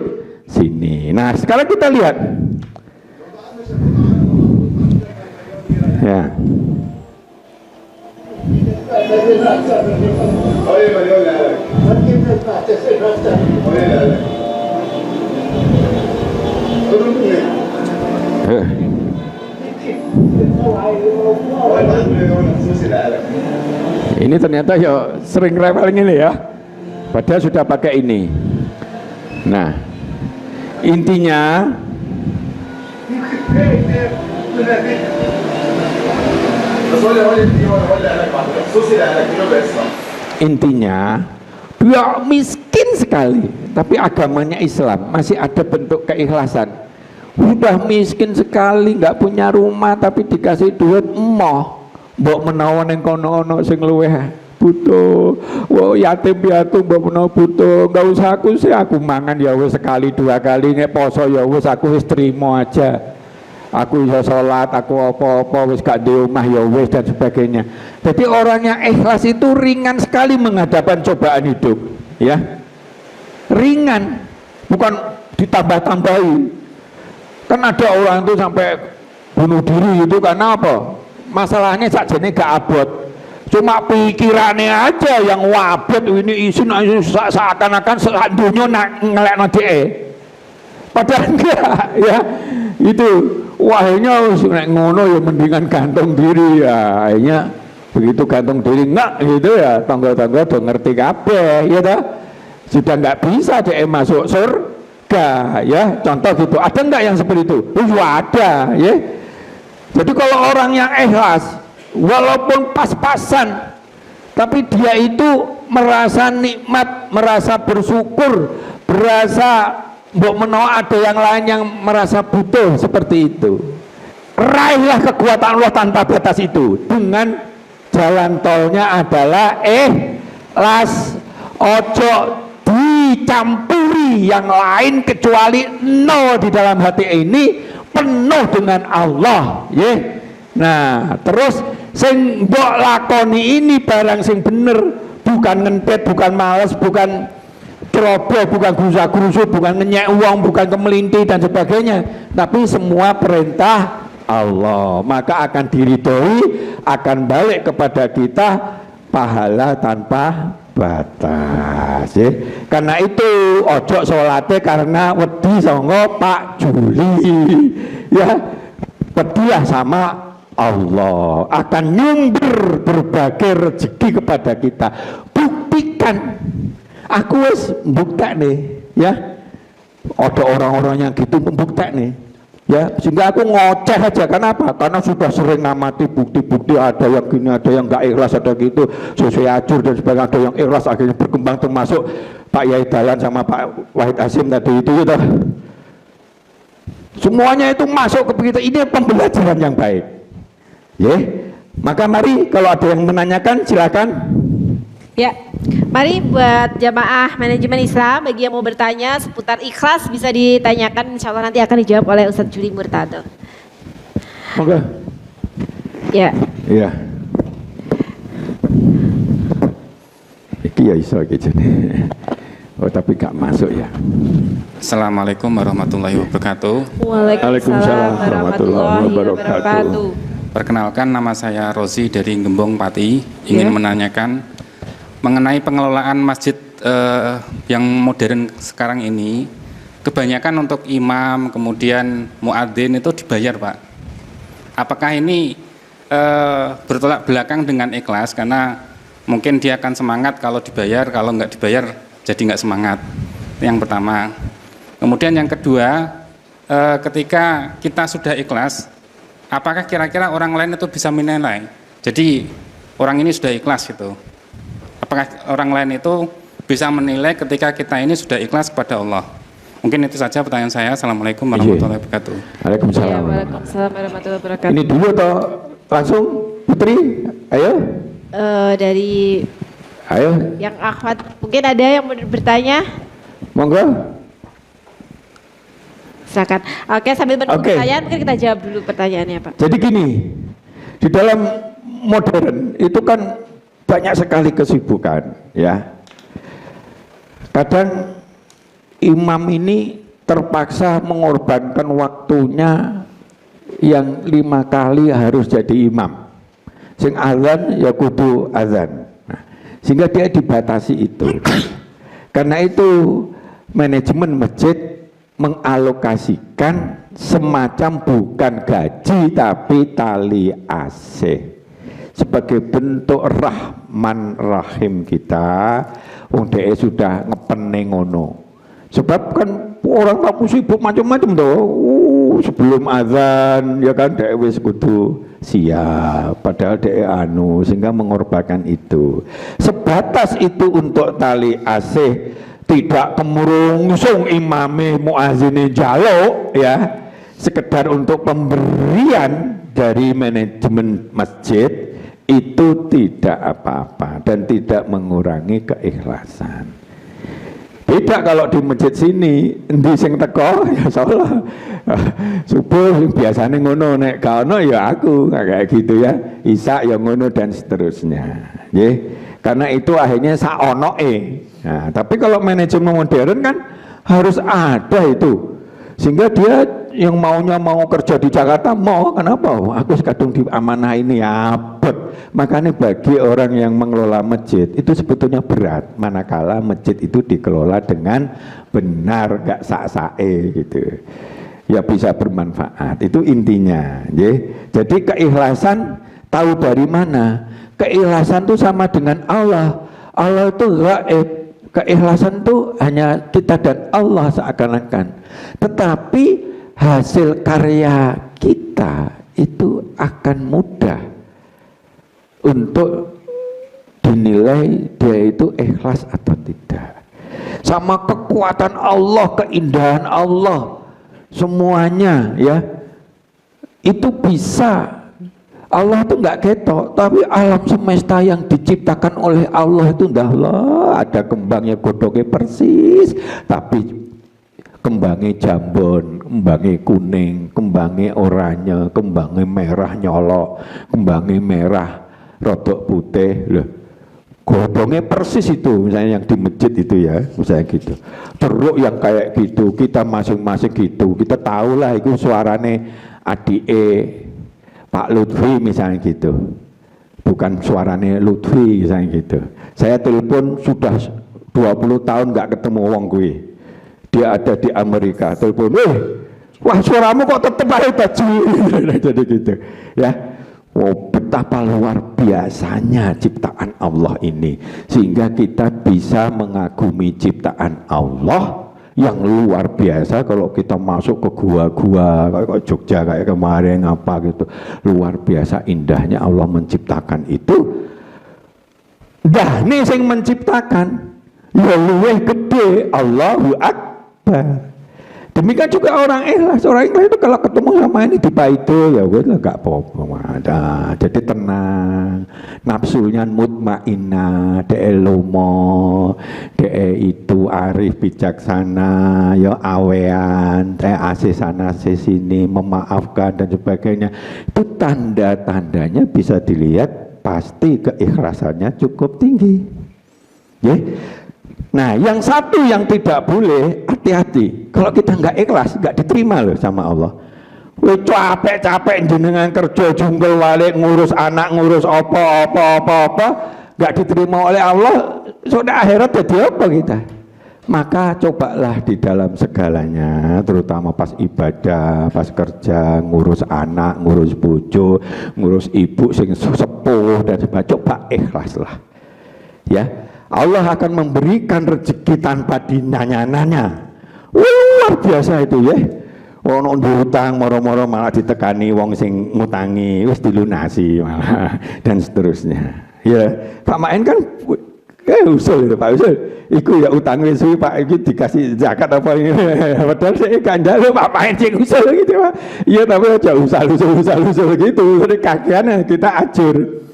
sini. Nah, sekarang kita lihat. Ya. Ini ternyata ya sering traveling ini, ya. Padahal sudah pakai ini. Nah, intinya Intinya dia miskin sekali, tapi agamanya Islam, masih ada bentuk keikhlasan. Udah miskin sekali, nggak punya rumah, tapi dikasih duit emoh, mbok menawa ning kono ono sing luweh butuh. Wah, yatim piatu mbok menawa butuh, nggak usah aku sih, aku mangan ya wis sekali dua kali, nek poso ya wis aku wis trimo aja. Aku bisa sholat, aku apa-apa, wis gak di rumah ya wis, dan sebagainya. Jadi orang yang ikhlas itu ringan sekali menghadapan cobaan hidup, ya. Ringan, bukan ditambah-tambahi. Kan ada orang itu sampai bunuh diri itu karena apa? Masalahnya sakjane gak abot. Cuma pikirannya aja yang wabet, ini isin seakan-akan sak dunya ngelekno dhek. Padahal enggak, ya. Itu wahnya nek ngono ya mendingan gantung diri ya. Akhirnya begitu gantung diri enggak gitu ya, tangga-tangga udah ngerti kabeh ya toh. Sudah enggak bisa dia masuk surga ya. Contoh gitu. Ada enggak yang seperti itu? Ya ada ya. Jadi kalau orang yang ikhlas walaupun pas-pasan tapi dia itu merasa nikmat, merasa bersyukur, berasa mbok menawa ada yang lain yang merasa butuh seperti itu. Raihlah kekuatan Allah tanpa batas itu dengan jalan tolnya adalah ikhlas. Ojo dicampuri yang lain kecuali nol di dalam hati ini, penuh dengan Allah, ya. Nah, terus sing mbok lakoni ini barang sing bener, bukan ngempet, bukan males, bukan ceroboh, bukan gusa-gusu, bukan ngenyek uang, bukan kemelinti dan sebagainya, tapi semua perintah Allah, maka akan diridhoi, akan balik kepada kita pahala tanpa batas ya. Karena itu ojo salate karena wedi songo Pak Juli ya, wedilah sama Allah, akan nyumber berbagai rezeki kepada kita. Buktikan. Aku wis mbuktek nih ya, ada orang-orang yang gitu membuktek nih ya, sehingga aku ngoceh aja. Kenapa? Karena sudah sering ngamati bukti-bukti, ada yang gini, ada yang nggak ikhlas, ada gitu sesuai ajur dan sebagainya, ada yang ikhlas, akhirnya berkembang termasuk Pak Yai Dahlan sama Pak Wahid Hasyim tadi itu gitu. Semuanya itu masuk ke kita, ini pembelajaran yang baik ya. Maka mari kalau ada yang menanyakan silakan. Ya, mari buat jamaah manajemen Islam, bagi yang mau bertanya seputar ikhlas bisa ditanyakan, insya Allah nanti akan dijawab oleh Ustadz Juli Murtado. Moga. Ya. Iya. Iki ya iso iki jane. Oh tapi gak masuk ya. Assalamualaikum warahmatullahi wabarakatuh. Waalaikumsalam warahmatullahi wabarakatuh. Perkenalkan, nama saya Rozi dari Gembong Pati. Ingin menanyakan mengenai pengelolaan masjid yang modern sekarang ini. Kebanyakan untuk imam, kemudian muadzin itu dibayar, Pak. Apakah ini bertolak belakang dengan ikhlas? Karena mungkin dia akan semangat kalau dibayar, kalau nggak dibayar jadi nggak semangat. Yang pertama. Kemudian yang kedua, ketika kita sudah ikhlas, apakah kira-kira orang lain itu bisa menilai? Jadi orang ini sudah ikhlas gitu. Apakah orang lain itu bisa menilai ketika kita ini sudah ikhlas kepada Allah? Mungkin itu saja pertanyaan saya. Assalamualaikum warahmatullahi wabarakatuh. Waalaikumsalam. Ya, waalaikumsalam warahmatullahi wabarakatuh. Ini dulu atau langsung Putri? Ayo. Dari Ayo. yang akhwat, mungkin ada yang mau bertanya? Monggo. Silakan. Oke, sambil menunggu pertanyaan mungkin kita jawab dulu pertanyaannya, Pak. Jadi gini, di dalam modern itu kan banyak sekali kesibukan ya. Kadang imam ini terpaksa mengorbankan waktunya yang 5 kali harus jadi imam. Sing azan ya kudu azan. Nah, sehingga dia dibatasi itu. Karena itu manajemen masjid mengalokasikan semacam bukan gaji tapi tali asih sebagai bentuk rahman rahim kita. Wong dhek sudah ngepene ngono. Sebab kan orang tak sibuk macam-macam tuh. sebelum azan ya kan dhek wis kudu siap, padahal dhek sehingga mengorbankan itu. Sebatas itu untuk tali asih, tidak kemurungsung imame muazine jaluk ya, sekedar untuk pemberian dari manajemen masjid, itu tidak apa-apa dan tidak mengurangi keikhlasan. Beda kalau di masjid sini, endi sing teko ya salah. Subuh biasanya ngono, nek gak ono ya aku, kayak gitu ya. Isya ya ngono dan seterusnya. Nggih. Karena itu akhirnya saonoke. Nah, tapi kalau manajemen modern kan harus ada itu. Sehingga dia yang maunya mau kerja di Jakarta mau, kenapa? Aku kadung di amanah ini abot. Makanya bagi orang yang mengelola masjid itu sebetulnya berat, manakala masjid itu dikelola dengan benar, gak sak-sae gitu. Ya bisa bermanfaat, itu intinya. Jadi keikhlasan tahu dari mana? Keikhlasan itu sama dengan Allah. Allah itu gaib. Keikhlasan itu hanya kita dan Allah seakan-akan. Tetapi hasil karya kita itu akan mudah untuk dinilai dia itu ikhlas atau tidak. Sama kekuatan Allah, keindahan Allah, semuanya ya itu bisa. Allah itu enggak ketok, tapi alam semesta yang diciptakan oleh Allah itu ndahlah, ada kembangnya godoknya persis, tapi kembangnya jambon, kembangnya kuning, kembangnya oranye, kembangnya merah nyolok, kembangnya merah rodok putih loh. Godongnya persis itu, misalnya yang di masjid itu ya, misalnya gitu. Teruk yang kayak gitu, kita masing-masing gitu, kita tahulah itu suarane adike Pak Lutfi misalnya gitu, bukan suaranya Lutfi misalnya gitu. Saya telepon sudah 20 tahun nggak ketemu wong gue, dia ada di Amerika, telepon, wah suaramu kok tetep ada baju, jadi gitu ya. Oh, betapa luar biasanya ciptaan Allah ini, sehingga kita bisa mengagumi ciptaan Allah yang luar biasa. Kalau kita masuk ke gua-gua kayak Jogja kayak kemarin apa gitu, luar biasa indahnya Allah menciptakan itu. Dah nih sing menciptakan ya luwih gede, Allahu Akbar. Demikian juga orang ikhlas itu kalau ketemu sama ini di Baitul ya gue gak apa-apa, jadi tenang, nafsunya mutmainnah, de lomo, de itu arif bijaksana, ya awean, asih sana asih sini, memaafkan dan sebagainya. Itu tanda-tandanya bisa dilihat, pasti keikhlasannya cukup tinggi. Nah, yang satu yang tidak boleh, hati-hati. Kalau kita nggak ikhlas, nggak diterima loh sama Allah. Wih capek-capek jenengan kerja jungkel balik ngurus anak, ngurus apa, nggak diterima oleh Allah. Sudah akhirat jadi apa kita? Maka cobalah di dalam segalanya, terutama pas ibadah, pas kerja, ngurus anak, ngurus bojo, ngurus ibu sing sepuh dan sebagainya. Coba ikhlaslah, ya. Allah akan memberikan rezeki tanpa dinanya-nanya. Luar biasa itu ya. Ono diutang moro-moro malah ditekani wong sing ngutangi wis dilunasi malah dan seterusnya. Ya, Pak Maen kan usul itu Pak usul. Iku ya utang wis suwi Pak iki dikasih zakat apa ini. Padahal saya kan njaluk Pak Maen sing usul gitu Pak. Iya tapi aja usul gitu. Jadi kakian kita ajur.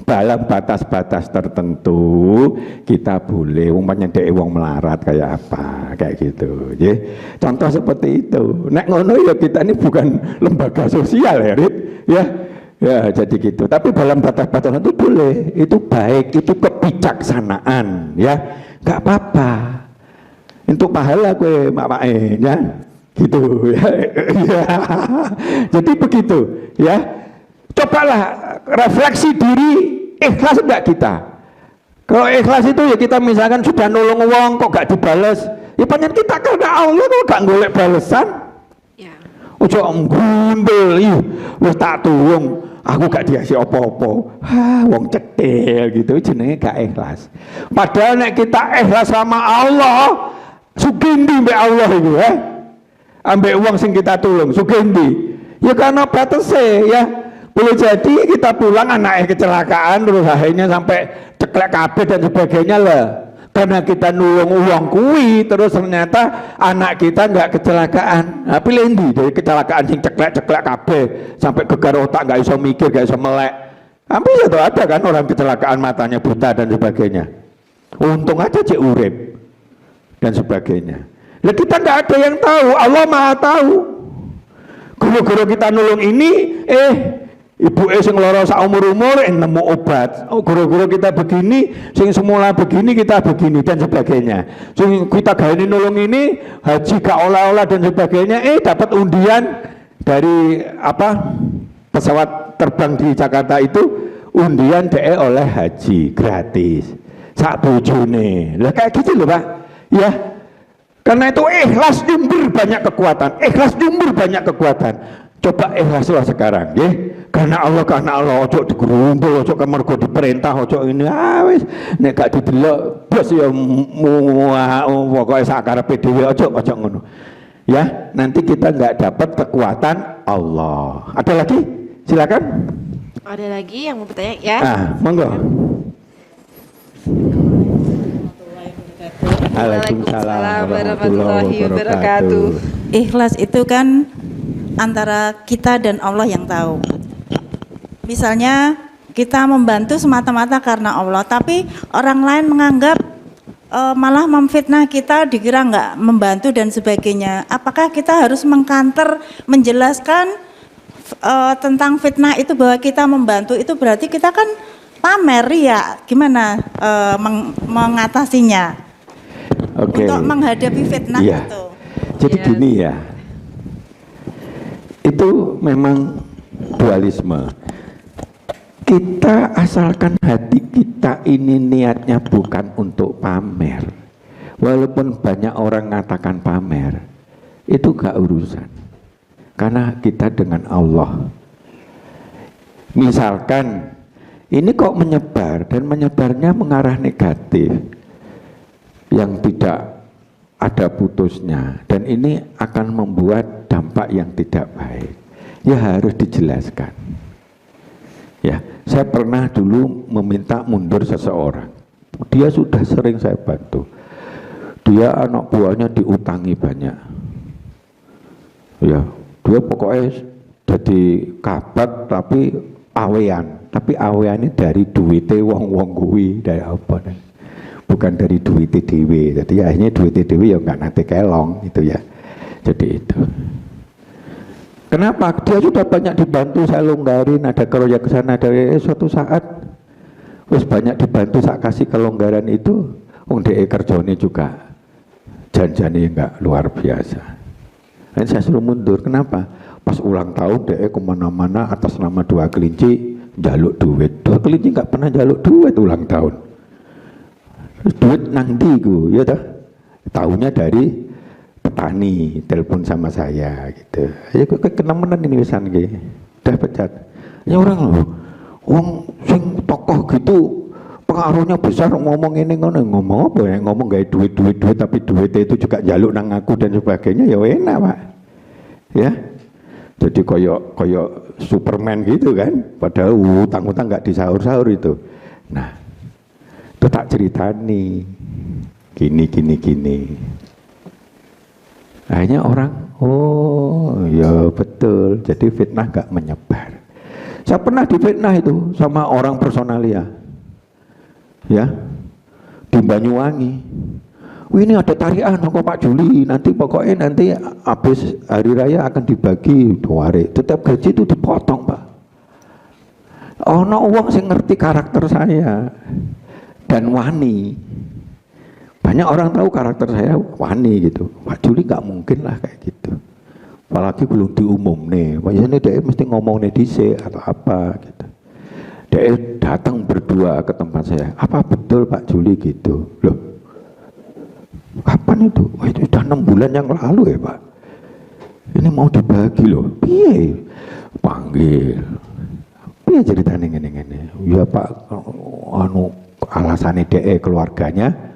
Dalam batas-batas tertentu kita boleh, umpamanya dek wong melarat kayak apa, kayak gitu. Ya. Contoh seperti itu. Nek ngono ya kita ini bukan lembaga sosial ya, Rit. Ya, jadi gitu. Tapi dalam batas-batas itu boleh, itu baik, itu kebijaksanaan, ya, nggak apa-apa. Untuk pahala gue mak-makin, ya, gitu. Ya. Jadi begitu, ya. Cobalah refleksi diri, ikhlas enggak kita? Kalau ikhlas itu ya kita misalkan sudah nolong uang kok gak dibales, ya panjang kita karena Allah kok gak golek balesan. Ya. Ojo ngundel, wis tak tulung, aku gak dikasih apa-apa. Wong cetil gitu jenenge gak ikhlas. Padahal nek kita ikhlas sama Allah, sugih mbek Allah itu ambek uang sing kita tulung sugih ndi? Ya karena batese ya. Boleh jadi kita pulang anaknya kecelakaan terus akhirnya sampai ceklek kabeh dan sebagainya lah. Karena kita nulung uang kui terus ternyata anak kita nggak kecelakaan. Nah, pilih ndi dari kecelakaan sing ceklek kabeh sampai gegar otak nggak bisa mikir, nggak bisa melek. Hampir itu ada kan orang kecelakaan matanya buta dan sebagainya. Untung aja cek urip dan sebagainya. Lah kita nggak ada yang tahu, Allah Maha tahu. Guru-guru kita nulung ini, ibu sing lara sak umur-umur nemu obat. Oh, guru-guru kita begini, sing semula begini kita begini dan sebagainya. Sing kita gawe nulung ini haji gak olah-olah dan sebagainya, dapat undian dari apa? Pesawat terbang di Jakarta itu undian DE oleh haji gratis. Sak bojone. Lah kayak gitu loh, Pak. Ya. Karena itu ikhlas jumber banyak kekuatan. Coba ikhlaslah sekarang, ya. Karena Allah, ojo digerumbul, ojo kemergo diperintah, ojo ini, wis nek gak didelok bos ya pokoke sakarepe dhewe, ojo ngono. Ya, nanti kita nggak dapat kekuatan Allah. Ada lagi? Silakan. Ada lagi yang mau bertanya ya? Monggo. Waalaikumsalam warahmatullahi wabarakatuh. Ikhlas itu kan antara kita dan Allah yang tahu. Misalnya kita membantu semata-mata karena Allah, tapi orang lain menganggap malah memfitnah kita, dikira nggak membantu dan sebagainya. Apakah kita harus mengkanter, menjelaskan tentang fitnah itu bahwa kita membantu itu berarti kita kan pamer ya? Gimana mengatasinya? Untuk menghadapi fitnah itu. Jadi gini ya. Itu memang dualisme. Kita asalkan hati kita ini niatnya bukan untuk pamer. Walaupun banyak orang mengatakan pamer, itu gak urusan. Karena kita dengan Allah. Misalkan ini kok menyebar dan menyebarnya mengarah negatif yang tidak ada putusnya, dan ini akan membuat dampak yang tidak baik. Ya harus dijelaskan. Ya, saya pernah dulu meminta mundur seseorang. Dia sudah sering saya bantu. Dia anak buahnya diutangi banyak. Ya, dia pokoknya jadi kabat tapi awean. Tapi aweannya dari duitnya wong-wong kuwi, dari apa nih? Bukan dari duit dhewe. Jadi akhirnya duit dhewe ya enggak nanti kelong itu ya. Jadi itu. Kenapa? Dia sudah banyak dibantu, saya longgarin, ada keroyak ke sana, ada suatu saat wis banyak dibantu, saya kasih kelonggaran itu, wong dhek kerjane juga janjane enggak luar biasa. Dan saya suruh mundur. Kenapa? Pas ulang tahun dhek kemana-mana atas nama 2 kelinci jaluk duit. 2 kelinci enggak pernah jaluk duit ulang tahun. Duit nang ndi ku, ya toh? Tahunya dari petani, telepon sama saya gitu. Ya kok kenemenan ini wisan nggih. Udah pecat. Ya orang loh. Wong sing tokoh gitu pengaruhnya besar ngomong ini ngomong apa ya? Ngomong gawe duit tapi duit itu juga jaluk nang aku dan sebagainya ya enak, Pak. Ya. Jadi koyo Superman gitu kan. Padahal utang-utang enggak disaur-saur itu. Nah, itu tak ceritani gini. Akhirnya orang, oh ya betul, jadi fitnah gak menyebar. Saya pernah difitnah itu sama orang personalia, ya, di Banyuwangi. Ini ada tarian kok Pak Juli, pokoknya nanti habis hari raya akan dibagi 2 hari, tetap gaji itu dipotong, Pak. Oh, no uang sih ngerti karakter saya dan wani. Banyak orang tahu karakter saya wani gitu. Pak Juli nggak mungkin lah kayak gitu. Apalagi belum diumum nih. Biasanya dia mesti ngomong dhisik atau apa gitu. Dia datang berdua ke tempat saya. Apa betul Pak Juli gitu? Loh, kapan itu? Wah, itu sudah 6 bulan yang lalu ya Pak. Ini mau dibagi loh. Piye? Panggil. Piye ceritanya ngene-ngene? Ya Pak, alasannya keluarganya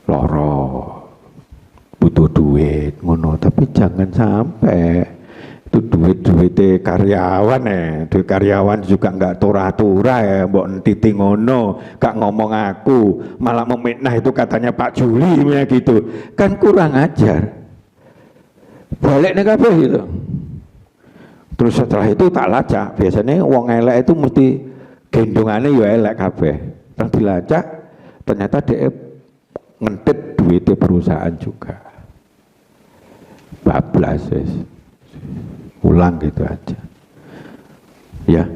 loro. butuh duit ngono, tapi jangan sampai itu duit karyawan duit karyawan juga nggak turah-turah mbok entiti ngono, gak ngomong aku, malah memfitnah itu katanya Pak Juli gitu, kan kurang ajar. Balik nih kabeh gitu. Terus setelah itu tak lacak, biasanya wong elek itu mesti gendongannya ya elek kabeh. Terus dilacak, ternyata dia ngentit duitnya perusahaan juga. Bablas ulang gitu aja. Ya,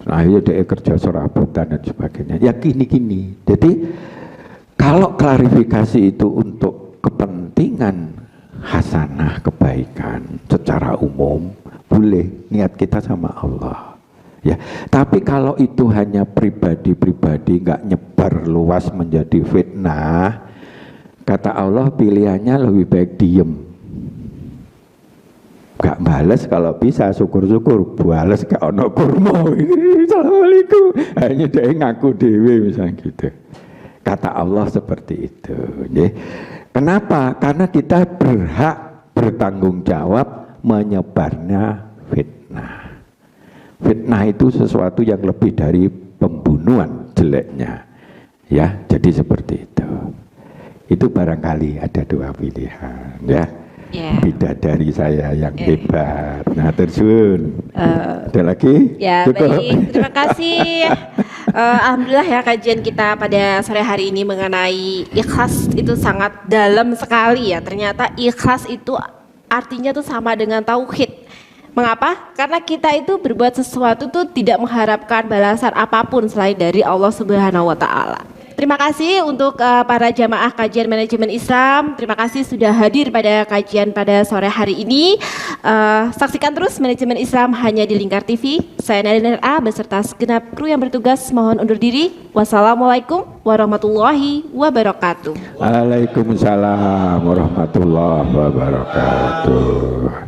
akhirnya dia kerja serabutan dan sebagainya. Ya gini. Jadi kalau klarifikasi itu untuk kepentingan hasanah kebaikan secara umum, boleh niat kita sama Allah. Ya, tapi kalau itu hanya pribadi-pribadi, nggak nyebar luas menjadi fitnah, kata Allah pilihannya lebih baik diem. Gak bales, kalau bisa syukur-syukur, bales ke ono kurma. Assalamualaikum. Hanya dia ngaku dewe misalnya gitu. Kata Allah seperti itu. Kenapa? Karena kita berhak bertanggung jawab menyebarnya fitnah. Fitnah itu sesuatu yang lebih dari pembunuhan jeleknya. Ya, jadi seperti itu. Itu barangkali ada dua pilihan, ya. Bidadari saya yang hebat. Nah, terjun. Ada lagi? Ya, cukup. baik. Terima kasih. Alhamdulillah ya, kajian kita pada sore hari ini mengenai ikhlas itu sangat dalam sekali ya. Ternyata ikhlas itu artinya tuh sama dengan tauhid. Mengapa? Karena kita itu berbuat sesuatu tuh tidak mengharapkan balasan apapun selain dari Allah Subhanahu wa taala. Terima kasih untuk para jamaah kajian manajemen Islam. Terima kasih sudah hadir pada kajian pada sore hari ini. Saksikan terus manajemen Islam hanya di Lingkar TV. Saya Nalin RA beserta segenap kru yang bertugas mohon undur diri. Wassalamualaikum warahmatullahi wabarakatuh. Waalaikumsalam warahmatullahi wabarakatuh.